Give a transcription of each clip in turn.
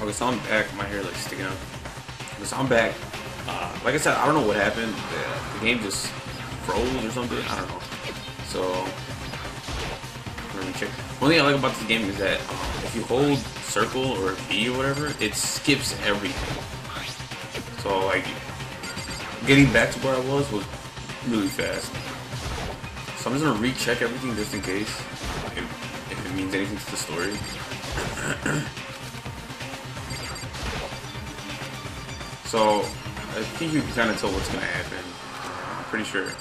Okay, so I'm back. My hair like sticking up. Okay, so I'm back. Like I said, I don't know what happened. The game just froze or something. I don't know. So let me check. One thing I like about this game is that if you hold circle or B or whatever, it skips everything. So like getting back to where I was really fast. So I'm just gonna recheck everything just in case if it means anything to the story. So I think you can kind of tell what's gonna happen. I'm pretty sure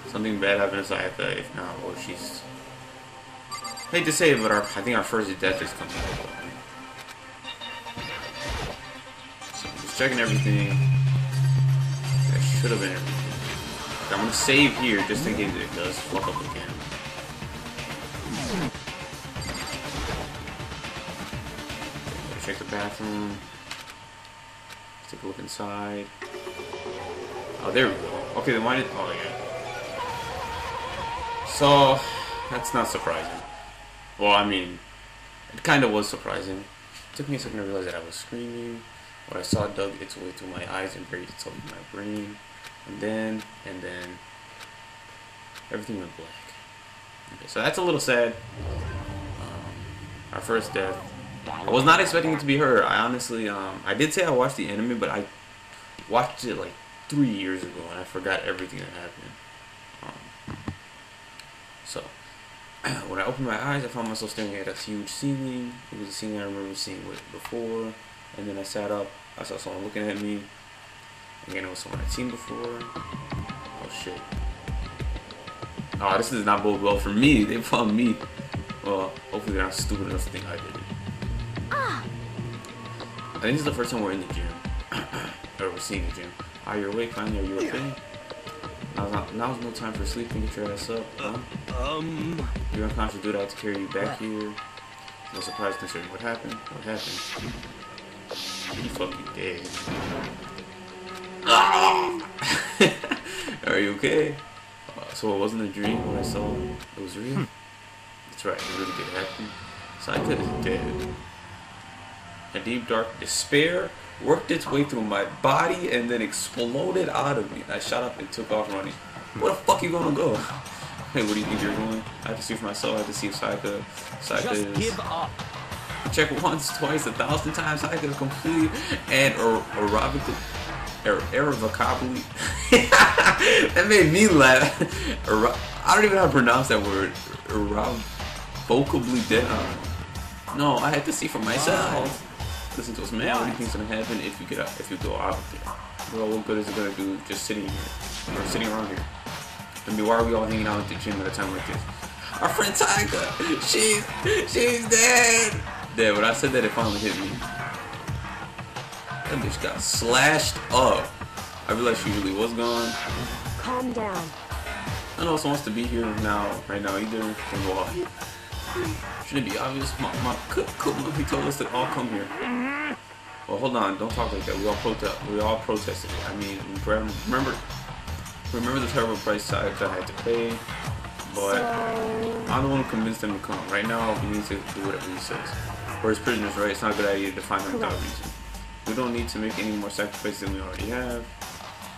something bad happens to Sayaka. If not, well, she's. I hate to say it, but I think our first death is coming up. So I'm just checking everything. That should have been everything. I'm gonna save here just in case it does fuck up again. Check the bathroom. Let's take a look inside. Oh, there we go. Okay, then why did... Oh, yeah. So, that's not surprising. Well, I mean, it kind of was surprising. It took me a second to realize that I was screaming. What I saw dug its way through my eyes and buried itself in my brain. And then, everything went black. Okay, so that's a little sad. Our first death. I was not expecting it to be her. I honestly, I did say I watched the anime, but I watched it like 3 years ago, and I forgot everything that happened. So, when I opened my eyes, I found myself staring at a huge ceiling. It was a ceiling I remember seeing before. And then I sat up. I saw someone looking at me. Again, it was someone I'd seen before. Oh shit. Oh, this does not bode well for me. They found me. Well, hopefully they're not stupid enough to think I did it. I think this is the first time we're in the gym. Or we're seeing the gym. Are you awake finally? Are you okay? Now's no time for sleeping. Get your ass up. Huh? You're unconscious, dude. I had to carry you back here. No surprise considering what happened. What happened? You fucking dead. Are you okay? So it wasn't a dream when I saw it. It was real? That's right, it really did happen. Sayaka is dead. A deep dark despair worked its way through my body and then exploded out of me. I shot up and took off running. Where the fuck you gonna go? Hey, where do you think you're going? I have to see for myself. I have to see if Sayaka is... give up. Check once, twice, 1,000 times. Sayaka is complete and irrevocably. That made me laugh. I don't even know how to pronounce that word. Irrevocably dead. No, I had to see for myself. Listen to us, man. What do you think's gonna happen if you get out? If you go out there? Bro, what good is it gonna do just sitting here or sitting around here? I mean, why are we all hanging out at the gym at a time like this? Our friend Sayaka, she's dead. Dead. When I said that, it finally hit me. That bitch got slashed up. I realized she really was gone. Calm down. I don't know if wants to be here right now either. Then why? Shouldn't it be obvious? My cook, he told us to all come here. Well, hold on, don't talk like that. We all protested it. I mean, remember the terrible price Sayaka had to pay. But I'm the one who convinced him to come. Right now, we need to do whatever he says. For his prisoners, right? It's not a good idea to find him without reason. We don't need to make any more sacrifices than we already have.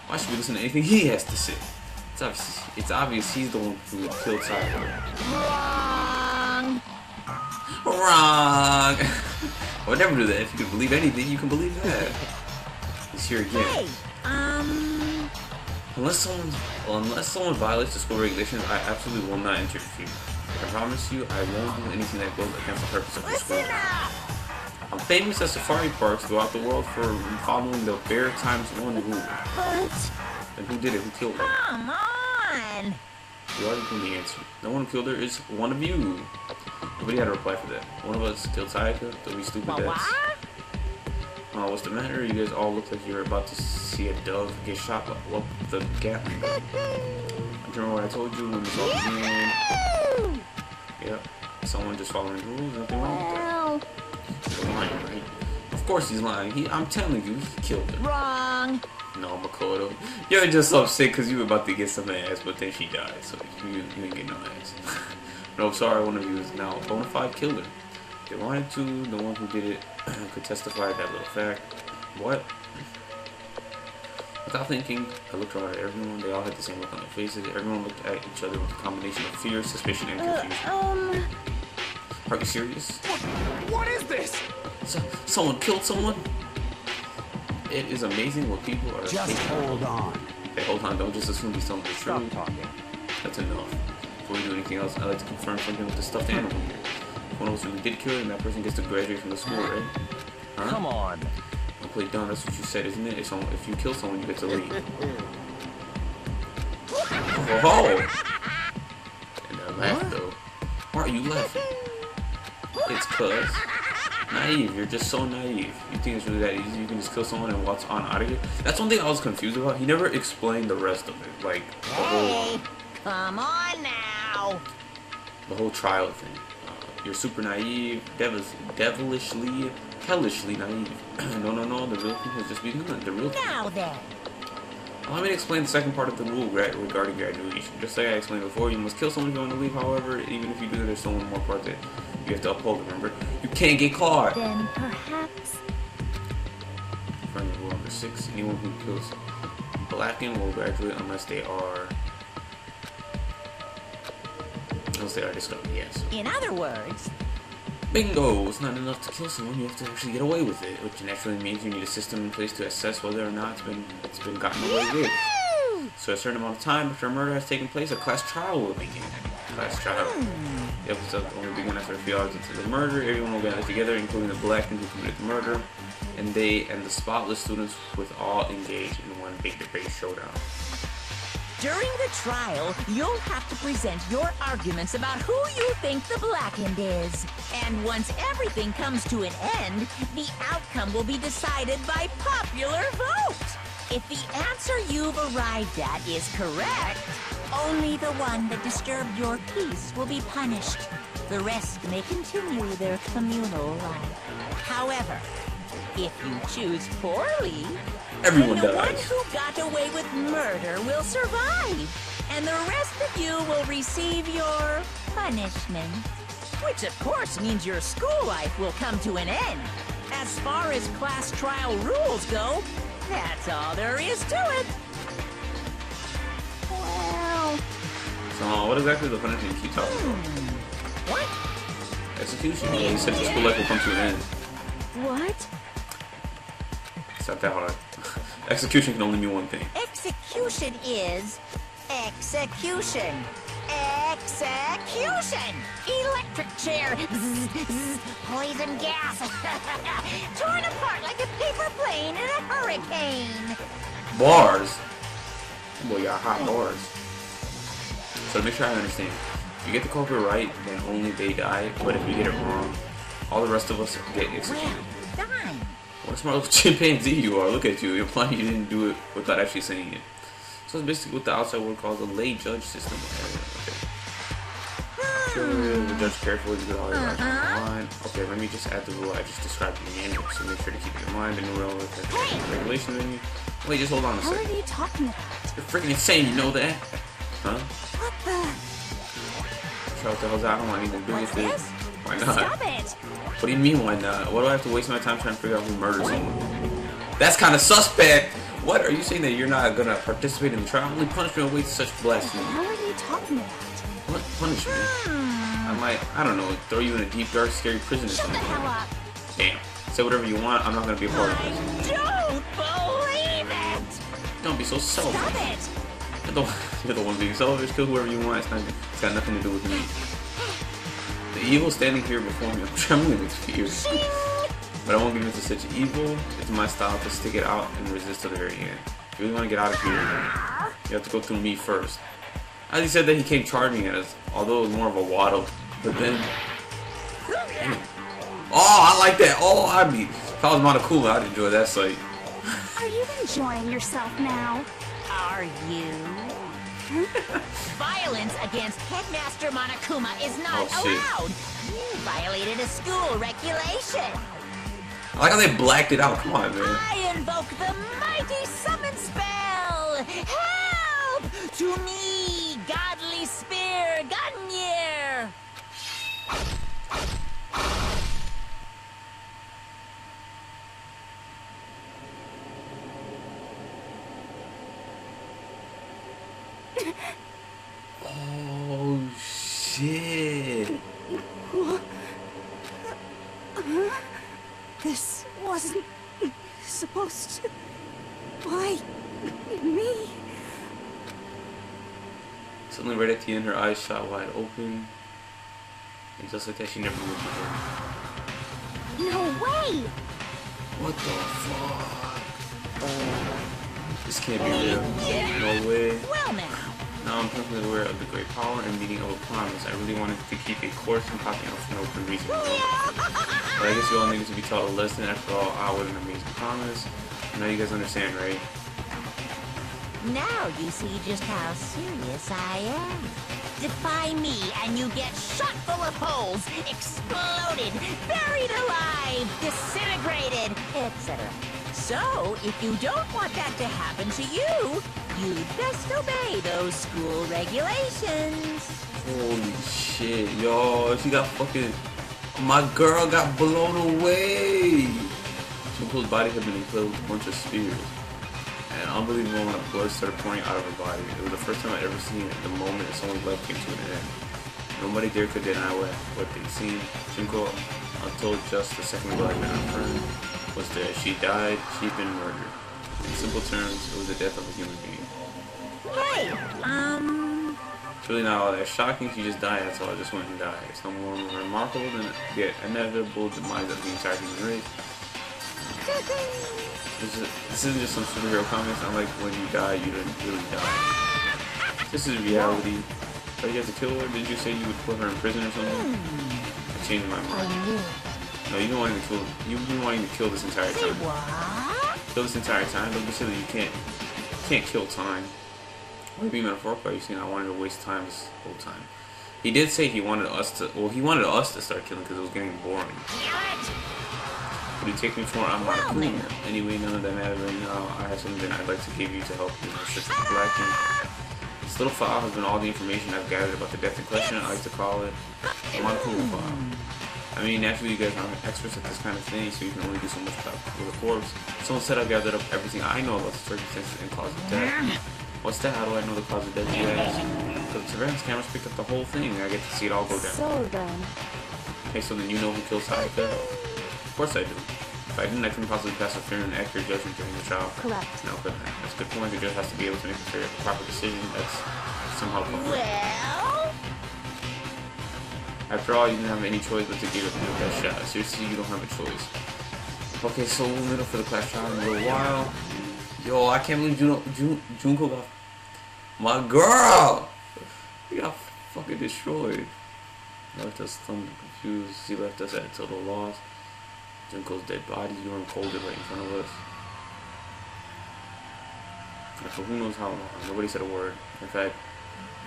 Why should we listen to anything he has to say? It's obvious he's the one who killed Sayaka. Wrong! I would never do that. If you can believe anything, you can believe that. He's here again. Unless someone violates the school regulations, I absolutely will not interfere. I promise you, I won't do anything that goes against the purpose of the school. I'm famous at safari parks throughout the world for following the Bear Times 1 rule. And who did it? Who killed her? Come on! You already knew the answer. No one who killed her is one of you. Nobody had a reply for that. One of us killed Sayaka, so we stupid dads. What's the matter? You guys all look like you're about to see a dove get shot with the Gatling gun. Remember what I told you when this all began? Yep. Someone just following the rules. Nothing wrong with that. He's lying, right? Of course he's lying. I'm telling you, he killed her. Wrong. No, Makoto. You're just upset because you were about to get some ass, but then she died, so you didn't get no ass. No, sorry, one of you is now a bona fide killer. They wanted to. The one who did it could testify that little fact. What? Without thinking, I looked around at everyone. They all had the same look on their faces. Everyone looked at each other with a combination of fear, suspicion, and confusion. Are you serious? What is this? Someone killed someone? It is amazing what people are Just thinking. hold on. Hey, hold on. Don't just assume he's telling the Stop truth. talking. That's enough. Before we do anything else, I'd like to confirm something with the stuffed animal here. If one of us really did kill him, that person gets to graduate from the school, right? Huh? Come on. Don't play dumb. That's what you said, isn't it? If you kill someone, you get to leave. Oh! And I laughed, though. Why are you laughing? It's cuz. Naive. You're just so naive. You think it's really that easy? You can just kill someone and walk on out of here? That's one thing I was confused about. He never explained the rest of it. Like, Hey, come on now. the whole trial thing. You're super naive, devilishly, hellishly naive. No, the real thing has just begun. The real thing. Now then. Allow me to explain the second part of the rule regarding graduation. Just like I explained before, you must kill someone if you want to leave. However, even if you do, there's still one more part that you have to uphold. Remember, you can't get caught. Then perhaps. Friend rule number 6: anyone who kills Blackened will graduate unless they are discovered. Yes. In other words, Bingo! It's not enough to kill someone, you have to actually get away with it, which naturally means you need a system in place to assess whether or not it's been gotten away with. So a certain amount of time after a murder has taken place, a class trial will begin. Class trial. The episode will only begin after a few hours into the murder. Everyone will gather together, including the Blackened who committed the murder, and they and the spotless students with all engaged in one big debate showdown. During the trial, you'll have to present your arguments about who you think the Blackened is. And once everything comes to an end, the outcome will be decided by popular vote. If the answer you've arrived at is correct, only the one that disturbed your peace will be punished. The rest may continue their communal life. However, if you choose poorly, Everyone then the one dies. who got away with murder will survive, and the rest of you will receive your punishment. Which of course means your school life will come to an end. As far as class trial rules go, that's all there is to it. Well, So, what exactly is the punishment you keep talking about? what? Execution. Yeah, he said the school life will come to an end. what? It's not that hard. Execution can only mean one thing. Execution is execution. Execution! Electric chair! Zzz, zzz, poison gas! Torn apart like a paper plane in a hurricane! Bars. Boy, got hot bars. So to make sure I understand, if you get the culprit right, then only they die. But if you get it wrong, all the rest of us get executed. Dime! What a smart little chimpanzee you are. Look at you. You're implying you didn't do it without actually saying it. So it's basically what the outside world calls a lay judge system. Okay. The judge carefully because all your life on the line. Okay, let me just add the rule I just described in the manual, so make sure to keep it in mind. The new rule with regulations in you. Wait, just hold on a What second. are you talking about? You're freaking insane, you know that? Huh? What the? Try what the hell's that? I don't want anything to do with it. this? Why not? Stop it! What do you mean, why not? Why do I have to waste my time trying to figure out who murdered someone? That's kind of suspect! What? Are you saying that you're not gonna participate in the trial? Only punishment awaits such blasphemy. What are you talking about? What punishment? I might, I don't know, throw you in a deep, dark, scary prison or Shut the something. hell up! Damn. Say whatever you want, I'm not gonna be a part of this. Don't believe it! Don't be so Stop selfish. it! You're the one being selfish, kill whoever you want, it's got nothing to do with me. The evil standing here before me, I'm trembling with fear. But I won't give in to such evil. It's my style to stick it out and resist to the very end. If you really want to get out of here, you have to go through me first. As he said that he came charging at us, although it was more of a waddle. But then... Damn. Oh, I like that. Oh, if I was Monokuma, I'd enjoy that sight. Are you enjoying yourself now? Are you? Violence against Headmaster Monokuma is not Oh, shit. allowed. You violated a school regulation. I like how they blacked it out. Come on, man. I invoke the mighty summon spell. Help to me, godly spear, Gunyear. Oh shit. This wasn't supposed to... Why me? Suddenly, right at the end, her eyes shot wide open. And just like that, she never moved again. No way! What the fuck? This can't be real. No way. Well now. Now I'm perfectly aware of the great power and meaning of a promise. I really wanted to keep a course and popping out for no good reason. But I guess you all needed to be taught a lesson. After all, I was an amazing promise. Now you guys understand, right? Now you see just how serious I am. Defy me and you get shot full of holes, exploded, buried alive, disintegrated, etc. So, if you don't want that to happen to you, you'd best obey those school regulations. Holy shit, yo, she got fucking... My girl got blown away! Junko's body had been inflated with a bunch of spears. An unbelievable amount of blood started pouring out of her body. It was the first time I'd ever seen it the moment someone's life came to an end. Nobody there could deny what they'd seen. Junko, until just the second ago I'd been her friend, was dead. She died, she'd been murdered. In simple terms, it was the death of a human being. Hey, It's really not all that shocking, she just died, that's all. I just went and died. It's no more remarkable than the inevitable demise of the entire human race. This isn't just some superhero comics. Unlike when you die, you didn't really die. This is reality. But you have to kill her? Did you say you would put her in prison or something? I changed my mind. No, you've been wanting to kill. You've been wanting to kill this entire say time. what? Kill this entire time. Don't be silly. You can't kill time. What do you mean metaphorical? Are you saying I wanted to waste time this whole time? He did say he wanted us to. Well, he wanted us to start killing because it was getting boring. What do you take me for? I'm not a cleaner. Anyway, none of that matters right now. I have something I'd like to give you to help you. It's just lacking. This little file has been all the information I've gathered about the death in question. I like to call it a Monopoly file. I mean, naturally, you guys aren't experts at this kind of thing, so you can only do so much with a corpse. Someone said I've gathered up everything I know about the circumstances and cause of death. What's that? How do I know the cause of death, you guys? Because the surveillance cameras picked up the whole thing, and I get to see it all go down. So then... Okay, so then you know who killed Sayaka? Of course I do. If I didn't, I couldn't possibly pass a fair and accurate judgment during the trial. Correct. No, couldn't I? That's a good point. The judge has to be able to make a fair, proper decision. That's somehow possible. Well, After all, you didn't have any choice but to give it your best shot. Seriously, you don't have a choice. Okay, so we'll meet up for the class trial in a little while. Yo, I can't believe Junko got... My girl! He got fucking destroyed. He left us stunned and confused. He left us at a total loss. Junko's dead body, you were unfolded right in front of us. And for who knows how long. Nobody said a word. In fact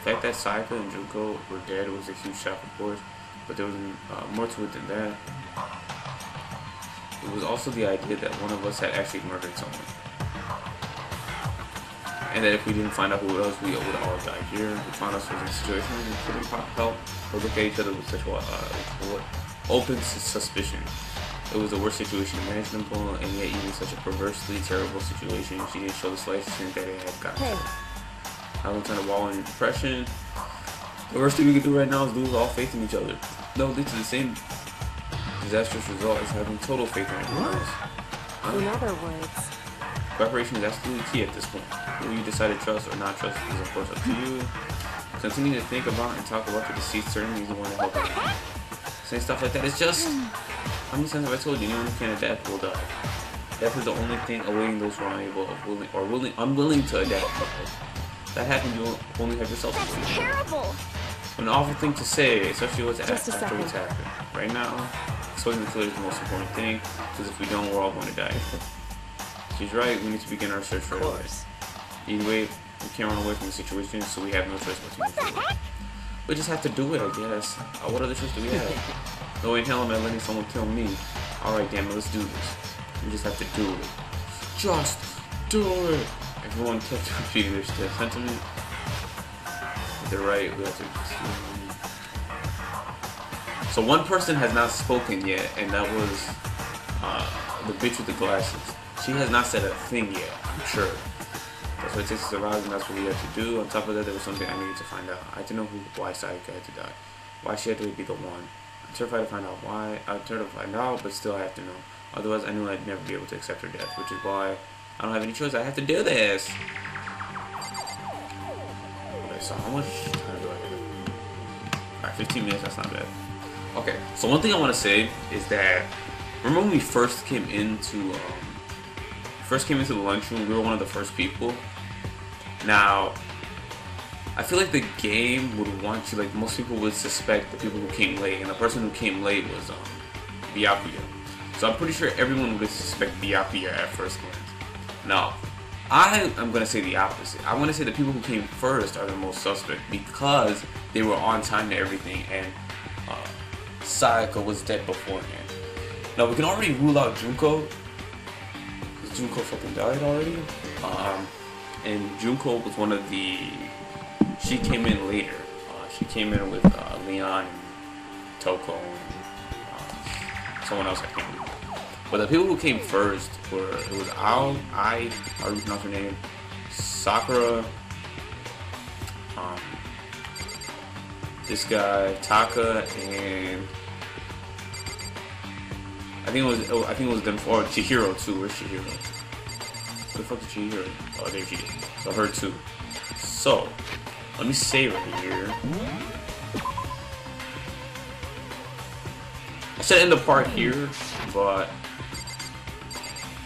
that Sayaka and Junko were dead was a huge shock, of course, but there was more to it than that. It was also the idea that one of us had actually murdered someone. And that if we didn't find out who it was, we would all die here. We found ourselves in a situation where we couldn't help or look at each other with such open suspicion. It was the worst situation imaginable, and yet even such a perversely terrible situation, she didn't show the slightest hint that it had gotten. I was trying to wallow in depression. The worst thing we could do right now is lose all faith in each other. That would lead to the same disastrous result as having total faith in everyone else. In other words... Preparation is absolutely key at this point. Whether you decide to trust or not trust is of course up to you. Continue to think about and talk about the deceased certainly is the one to help out. Saying stuff like that is just... How many times have I told you, anyone who can't adapt will die? Death is the only thing awaiting those who are unable unwilling to adapt. That happens, you will only have yourself to blame. That's terrible! An awful thing to say, especially what's after second. what's happened. Right now, exposing the killer is the most important thing, because if we don't, we're all going to die. She's right, we need to begin our search right away. Either way, we can't run away from the situation, so we have no choice but to move forward. We just have to do it, I guess. What other choice do we have? No way in hell am I letting someone kill me. Alright, damn it, let's do this. We just have to do it. Just do it! Everyone kept repeating their sentiment. They're right, we have to... So one person has not spoken yet, and that was the bitch with the glasses. She has not said a thing yet, I'm sure. That's what it takes to survive, and that's what we had to do. On top of that, there was something I needed to find out. I had to know why Sayaka had to die. Why she had to be the one. I'm terrified to find out why. I'm terrified to find out, but still I have to know. Otherwise, I knew I'd never be able to accept her death, which is why I don't have any choice. I have to do this. Okay, so how much time do I have? Alright, 15 minutes, that's not bad. Okay, so one thing I want to say is that, remember when we first came into the lunchroom, we were one of the first people. Now, I feel like the game would want you, like most people would suspect the people who came late, and the person who came late was Byakuya. So I'm pretty sure everyone would suspect Byakuya at first glance. Now, I am going to say the opposite. I'm going to say the people who came first are the most suspect because they were on time to everything, and Sayaka was dead beforehand. Now, we can already rule out Junko, because Junko fucking died already. And Junko was one of the... She came in later. She came in with Leon and Toko and someone else I can't remember. But the people who came first were, it was how do you pronounce her name? Sakura, this guy, Taka, and I think it was them four. Chihiro too. Where's Chihiro? Where the fuck is Chihiro? Oh, there she is. So her too. So let me save her here. I should end the part here, but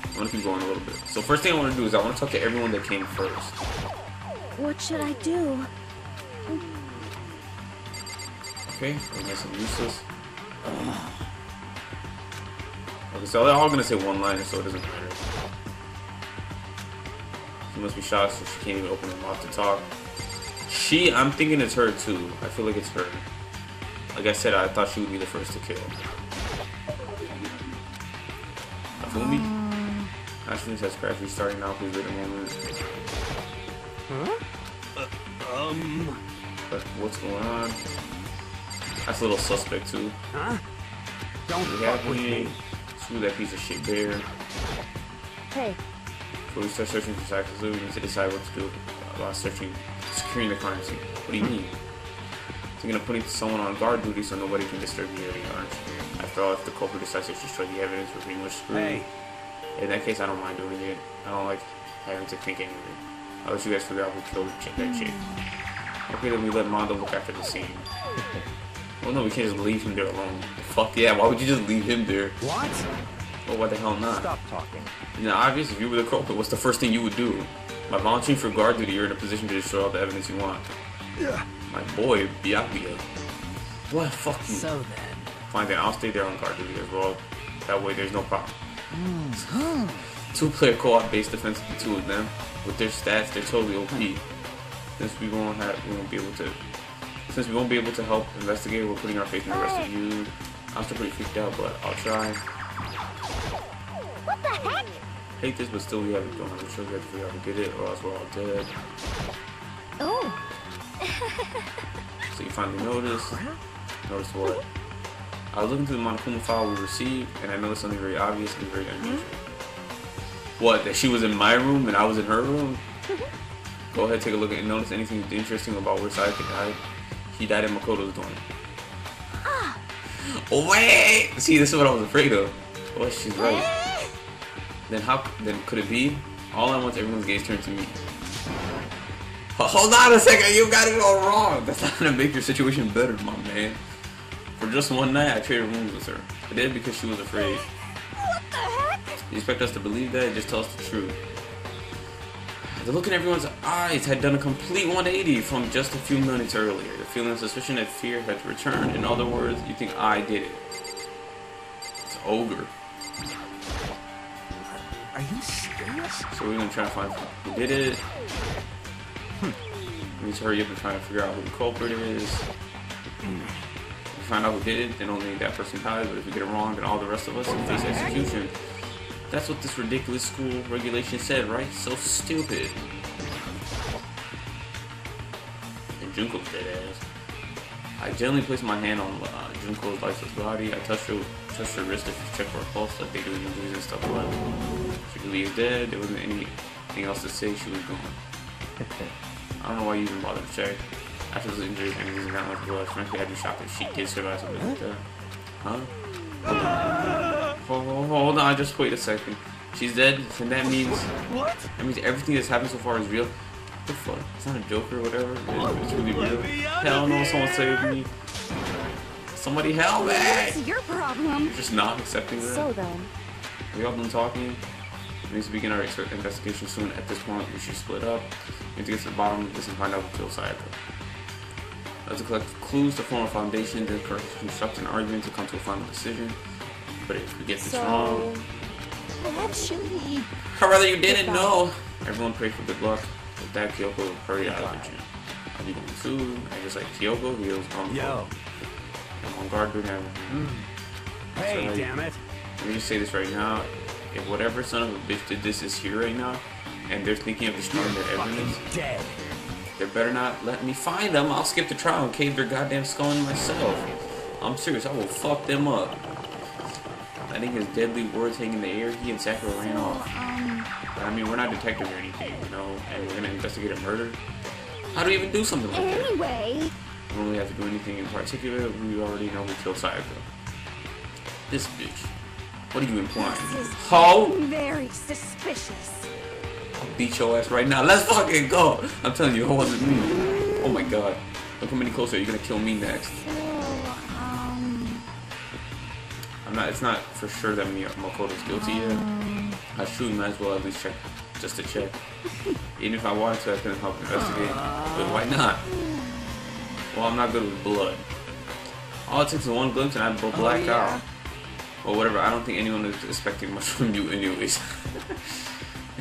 I'm gonna keep going a little bit. So first thing I want to do is I want to talk to everyone that came first. What should I do? Okay, I guess I'm useless. Okay, so they're all gonna say one liner, so it doesn't matter. She must be shocked, so she can't even open her mouth to talk. I'm thinking it's her too. I feel like it's her. Like I said, I thought she would be the first to kill. Afumi? Ashwin says crash restarting now, please wait a moment. Huh? But what's going on? That's a little suspect too. Huh? Don't We fuck have with me. me. Screw that piece of shit bear. Hey, Before we start searching for Cycles, we need to decide what to do about securing the crime scene. What do you mean? Thinking of putting someone on guard duty so nobody can disturb the area, aren't you? After all, if the culprit decides to destroy the evidence, we're pretty much screwed. Hey. In that case, I don't mind doing it. I don't like having to think anyway. I'll let you guys figure out who killed that chick. Okay, then we let Mondo look after the scene. Well, no, we can't just leave him there alone. Fuck yeah, why would you just leave him there? What? Well, what the hell not? Stop talking. You know, obviously, if you were the culprit, what's the first thing you would do? By volunteering for guard duty, you're in a position to destroy all the evidence you want. Yeah. My boy, Byakuya. What? Fuck you. So then. Fine then, I'll stay there on guard duty as well. That way there's no problem. Two-player co-op based defense of the two of them. With their stats, they're totally OP. Since we won't be able to help investigate, we're putting our faith in the rest of you. I'm still pretty freaked out, but I'll try. what the heck? Hate this, but still we have it going. I'm sure we have to figure out who did it, or else we're all dead. Oh, So you finally noticed. Notice what? I was looking through the Monokuma file we received, and I noticed something very obvious and very unusual. What? That she was in my room and I was in her room? Go ahead, take a look and notice anything interesting about where Sayaka died. He died in Makoto's dorm. Oh wait! See, this is what I was afraid of. Oh, she's right. Then could it be? All at once, everyone's gaze turned to me. Hold on a second, you got it all wrong. That's not gonna make your situation better, my man. For just one night, I traded rooms with her. I did because she was afraid. what the heck? You expect us to believe that? Just tell us the truth. The look in everyone's eyes had done a complete 180 from just a few minutes earlier. The feeling of suspicion and fear had returned. In other words, you think I did it. It's ogre. Are you serious? So we're gonna try to find who did it. We need to hurry up and try to figure out who the culprit is. If we find out who did it, then only that person dies. But if we get it wrong, then all the rest of us will face execution. That's what this ridiculous school regulation said, right? So stupid. And Junko's dead ass. I gently placed my hand on Junko's lifeless body. I touched her wrist to check for a pulse like they do in movies and stuff like that. She really is dead. There wasn't anything else to say. She was gone. I don't know why you even bothered to check. After those injuries and using that much blood, frankly, I'd be shocked if she did survive something like that. Huh? Hold on, just wait a second. She's dead, and that means everything that's happened so far is real. What the fuck? It's not a joke or whatever. It's really real. Hell no, someone save me. Somebody help me! What's your problem? You're just not accepting that. So then, Are we all done talking? We need to begin our investigation soon. At this point, we should split up. We need to get to the bottom of this and find out who killed Sayaka. Let's collect clues to form a foundation, then construct an argument to come to a final decision. But if we get this wrong, actually, I'd rather you didn't know. Everyone pray for good luck. With that, Kyoko hurry out of the gym. I'll be going too. And just like Kyoko, he was on guard. I'm on guard doing everything. Hey, So, damn it. let me just say this right now. If whatever son of a bitch did this is here right now, and they're thinking of destroying their evidence, Dead. they better not let me find them. I'll skip the trial and cave their goddamn skull in myself. I'm serious, I will fuck them up. Letting his deadly words hang in the air, he and Sakura ran off. But, I mean, we're not detectives or anything, you know, and we're gonna investigate a murder. How do we even do something like that? anyway, We don't really have to do anything in particular. We already know who killed Sayaka. This bitch. What are you implying? this is Ho! very suspicious. I'll beat your ass right now. Let's fucking go! I'm telling you, it wasn't me. Oh my god. Don't come any closer. You're gonna kill me next. So, It's not for sure that Makoto's guilty yet. I should might as well at least check, just to check. Even if I wanted to, I couldn't help investigate. But why not? Well, I'm not good with blood. All it takes is one glimpse and I'd go black out. Or whatever, I don't think anyone is expecting much from you anyways.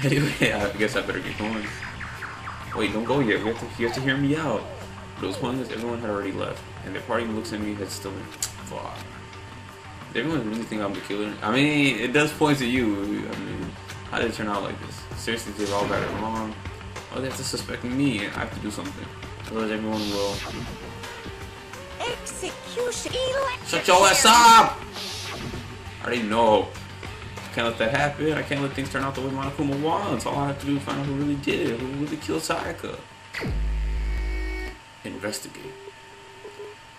Anyway, I guess I better get going. Wait, don't go yet. You have to hear me out. But it was pointless, everyone had already left. And the party looks at me that's still in. Fuck. Does everyone really think I'm the killer? I mean, it does point to you. I mean, how did it turn out like this? Seriously, they've all got it wrong. Oh, they have to suspect me. I have to do something. Otherwise, everyone will. Execution. Shut your ass up! I already know. I can't let that happen. I can't let things turn out the way Monokuma wants. All I have to do is find out who really did it. Who really killed Sayaka. Investigate.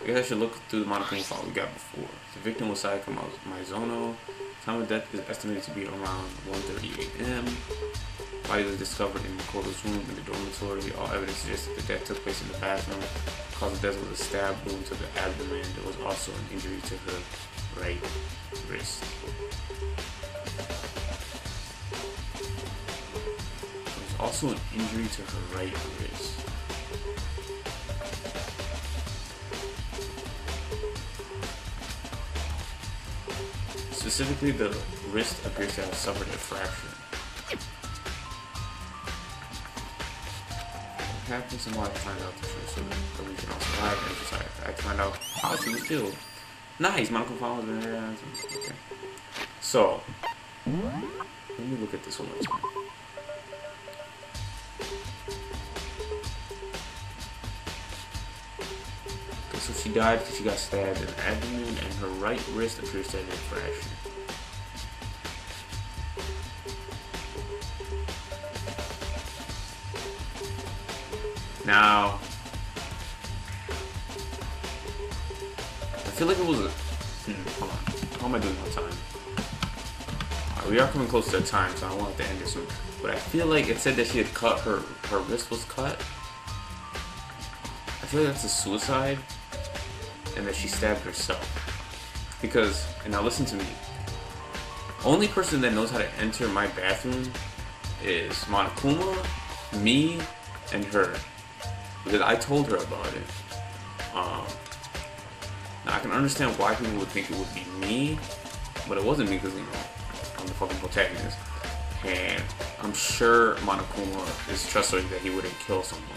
I guess I should look through the Monokuma file we got before. The victim was Sayaka Maizono. Time of death is estimated to be around 1:30 a.m. Body was discovered in Makoto's room in the dormitory. All evidence suggests that the death took place in the bathroom. The cause of death was a stab wound to the abdomen. There was also an injury to her right wrist. There was also an injury to her right wrist. Specifically, the wrist appears to have suffered a fracture. What happens and why I find out the truth so that we can also survive and decide. I find out how she was killed. Nice, Monokuma follows in there. Okay. So, let me look at this one more time. Okay, so she died because she got stabbed in the abdomen and her right wrist appears to have been fractured. Now, I feel like it was a. Hold on. How am I doing on time? Alright, we are coming close to the time, so I want it to end it soon. But I feel like it said that she had cut her wrist was cut. I feel like that's a suicide, and that she stabbed herself. Because, and now listen to me. Only person that knows how to enter my bathroom is Monokuma, me, and her. Because I told her about it. Now I can understand why people would think it would be me, but it wasn't me because, you know, I'm the fucking protagonist. And I'm sure Monokuma is trustworthy that he wouldn't kill someone.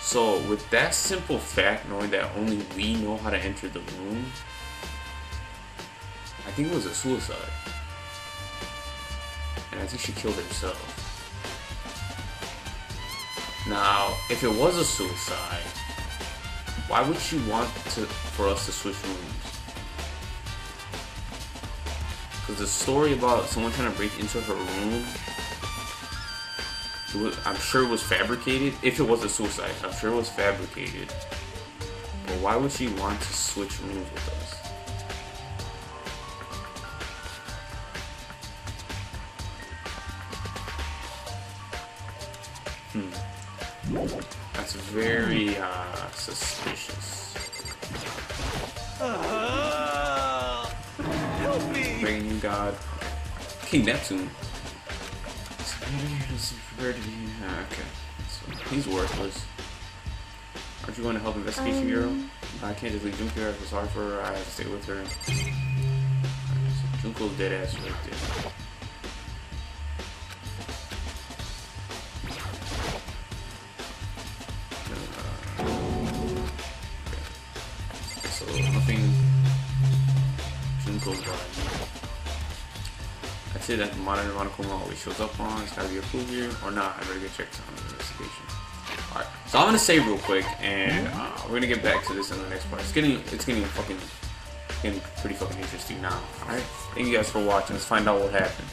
So with that simple fact, knowing that only we know how to enter the room, I think it was a suicide. And I think she killed herself. Now, if it was a suicide, why would she want for us to switch rooms? Because the story about someone trying to break into her room I'm sure it was fabricated. If it was a suicide, I'm sure it was fabricated. But why would she want to switch rooms with us? That's very suspicious. Help me! Rain God. King Neptune. Okay. So he's worthless. Aren't you going to help investigation bureau? I can't just leave Junko. I feel sorry for her. I have to stay with her. Right, so Junko's dead ass right there. So nothing. Junko's body. That's it. That the monitor Monokuma always shows up on. It's gotta be approved here or not. I better get checked on the investigation. Alright, so I'm gonna save real quick, and we're gonna get back to this in the next part. It's getting pretty fucking interesting now. Alright, thank you guys for watching. Let's find out what happened.